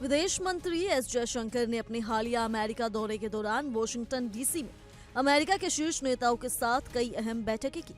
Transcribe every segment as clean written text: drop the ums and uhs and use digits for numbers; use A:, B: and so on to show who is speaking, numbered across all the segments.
A: विदेश मंत्री एस जयशंकर ने अपने हालिया अमेरिका दौरे के दौरान वॉशिंगटन डीसी में अमेरिका के शीर्ष नेताओं के साथ कई अहम बैठकें की।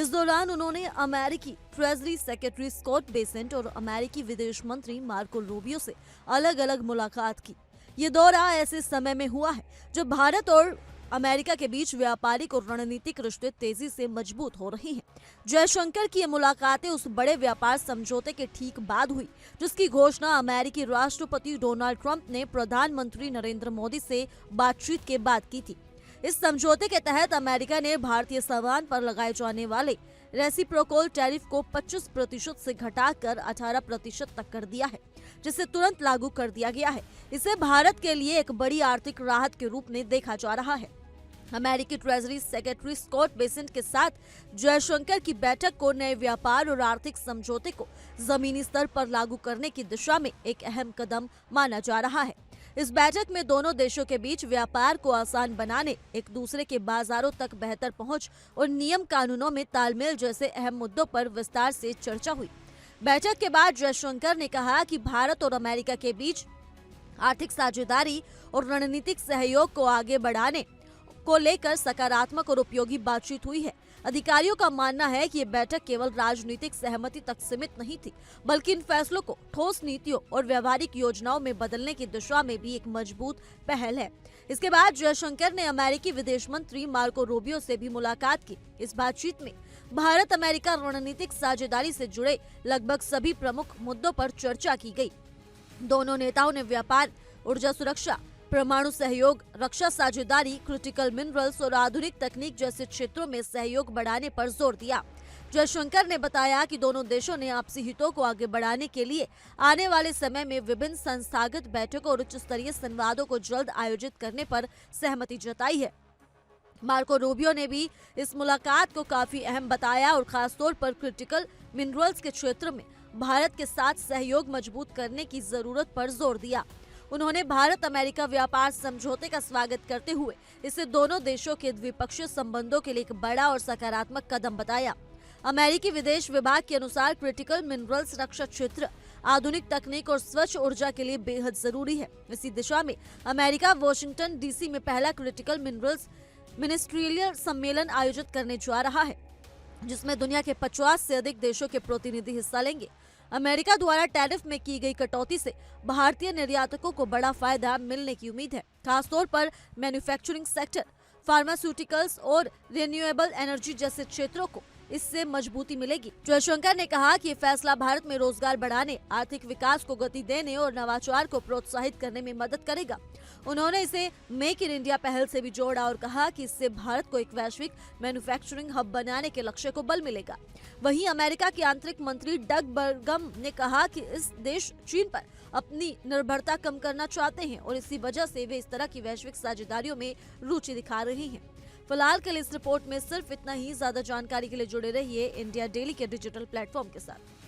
A: इस दौरान उन्होंने अमेरिकी ट्रेजरी सेक्रेटरी स्कॉट बेसेंट और अमेरिकी विदेश मंत्री मार्को रूबियो से अलग अलग मुलाकात की। ये दौरा ऐसे समय में हुआ है जब भारत और अमेरिका के बीच व्यापारिक और रणनीतिक रिश्ते तेजी से मजबूत हो रही हैं। जयशंकर की ये मुलाकातें उस बड़े व्यापार समझौते के ठीक बाद हुई जिसकी घोषणा अमेरिकी राष्ट्रपति डोनाल्ड ट्रंप ने प्रधानमंत्री नरेंद्र मोदी से बातचीत के बाद की थी। इस समझौते के तहत अमेरिका ने भारतीय सामान पर लगाए जाने वाले रेसिप्रोकल टैरिफ को 25% से घटाकर 18% तक कर दिया है, जिसे तुरंत लागू कर दिया गया है। इसे भारत के लिए एक बड़ी आर्थिक राहत के रूप में देखा जा रहा है। अमेरिकी ट्रेजरी सेक्रेटरी स्कॉट बेसेंट के साथ जयशंकर की बैठक को नए व्यापार और आर्थिक समझौते को जमीनी स्तर पर लागू करने की दिशा में एक अहम कदम माना जा रहा है। इस बैठक में दोनों देशों के बीच व्यापार को आसान बनाने, एक दूसरे के बाजारों तक बेहतर पहुंच और नियम कानूनों में तालमेल जैसे अहम मुद्दों पर विस्तार से चर्चा हुई। बैठक के बाद जयशंकर ने कहा कि भारत और अमेरिका के बीच आर्थिक साझेदारी और रणनीतिक सहयोग को आगे बढ़ाने को लेकर सकारात्मक और उपयोगी बातचीत हुई है। अधिकारियों का मानना है कि ये बैठक केवल राजनीतिक सहमति तक सीमित नहीं थी, बल्कि इन फैसलों को ठोस नीतियों और व्यवहारिक योजनाओं में बदलने की दिशा में भी एक मजबूत पहल है। इसके बाद जयशंकर ने अमेरिकी विदेश मंत्री मार्को रूबियो से भी मुलाकात की। इस बातचीत में भारत अमेरिका रणनीतिक साझेदारी से जुड़े लगभग सभी प्रमुख मुद्दों पर चर्चा की गई। दोनों नेताओं ने व्यापार, ऊर्जा सुरक्षा, परमाणु सहयोग, रक्षा साझेदारी, क्रिटिकल मिनरल्स और आधुनिक तकनीक जैसे क्षेत्रों में सहयोग बढ़ाने पर जोर दिया। जयशंकर ने बताया कि दोनों देशों ने आपसी हितों को आगे बढ़ाने के लिए आने वाले समय में विभिन्न संस्थागत बैठकों और उच्च स्तरीय संवादों को जल्द आयोजित करने पर सहमति जताई है। मार्को रूबियो ने भी इस मुलाकात को काफी अहम बताया और खासतौर पर क्रिटिकल मिनरल्स के क्षेत्र में भारत के साथ सहयोग मजबूत करने की जरूरत पर जोर दिया। उन्होंने भारत अमेरिका व्यापार समझौते का स्वागत करते हुए इसे दोनों देशों के द्विपक्षीय संबंधों के लिए एक बड़ा और सकारात्मक कदम बताया। अमेरिकी विदेश विभाग के अनुसार क्रिटिकल मिनरल्स रक्षा क्षेत्र, आधुनिक तकनीक और स्वच्छ ऊर्जा के लिए बेहद जरूरी है। इसी दिशा में अमेरिका वॉशिंगटन डीसी में पहला क्रिटिकल मिनरल्स मिनिस्ट्रियल सम्मेलन आयोजित करने जा रहा है, जिसमें दुनिया के 50 से अधिक देशों के प्रतिनिधि हिस्सा लेंगे। अमेरिका द्वारा टैरिफ में की गई कटौती से भारतीय निर्यातकों को बड़ा फायदा मिलने की उम्मीद है, खासतौर पर मैन्युफैक्चरिंग सेक्टर, फार्मास्यूटिकल्स और रिन्यूएबल एनर्जी जैसे क्षेत्रों को इससे मजबूती मिलेगी। जयशंकर ने कहा कि ये फैसला भारत में रोजगार बढ़ाने, आर्थिक विकास को गति देने और नवाचार को प्रोत्साहित करने में मदद करेगा। उन्होंने इसे मेक इन इंडिया पहल से भी जोड़ा और कहा कि इससे भारत को एक वैश्विक मैन्युफैक्चरिंग हब बनाने के लक्ष्य को बल मिलेगा। वहीं अमेरिका के आंतरिक मंत्री डग बर्गम ने कहा कि इस देश चीन पर अपनी निर्भरता कम करना चाहते हैं और इसी वजह से वे इस तरह की वैश्विक साझेदारियों में रुचि दिखा रहे हैं। फिलहाल के लिए इस रिपोर्ट में सिर्फ इतना ही। ज्यादा जानकारी के लिए जुड़े रहिए इंडिया डेली के डिजिटल प्लेटफॉर्म के साथ।